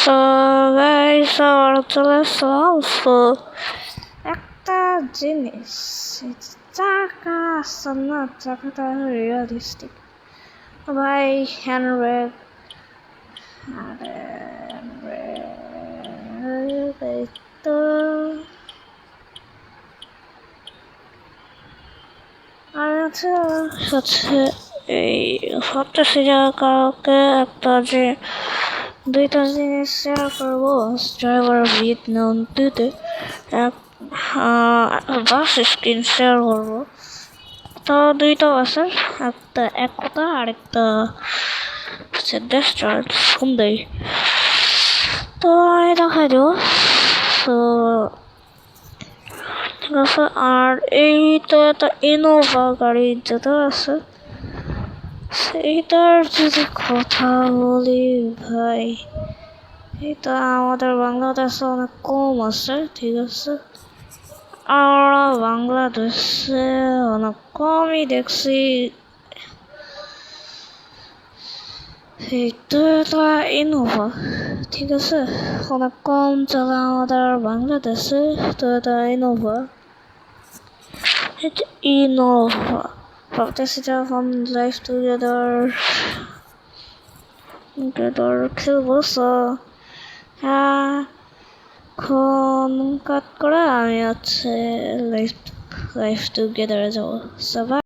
So guys আবার চলে আসলাম। So একটা জিনিস, চাকা আছে না, চাকাটা রিয়েলিস্টিক ভাই। হ্যান্ডব্রেক, তো আর হচ্ছে এই ভাবতেছি যে কাউকে একটা যে দুইটা জিনিস শেয়ার করবো। ড্রাইভার ভিয়েতনাম দিতে এক বাস স্ক্রিন শেয়ার করবো। তো দুইটা বাসের একটা এক কথা, আরেকটা হচ্ছে ডেস্টার্ট সুন্দর। তো আমি দেখাই দেবো। তো ঠিক আছে। আর এই তো একটা ইনোভা গাড়ি যেটা আছে, সেইটার যদি কথা বলি ভাই, এটা আমাদের বাংলাদেশে অনেক কম আছে। ঠিক আছে, আমরা বাংলাদেশে অনেক কমই দেখছি এই টয়োটা ইনোভা। ঠিক আছে, অনেক কম চলে আমাদের বাংলাদেশে টয়োটা ইনোভা। ইনোভা ভাবতেছি যখন লাইফ টুগেদার খেলবো। সো এখন কাট করে আমি হচ্ছে লাইফ টুগেদারে যাবো। সবাই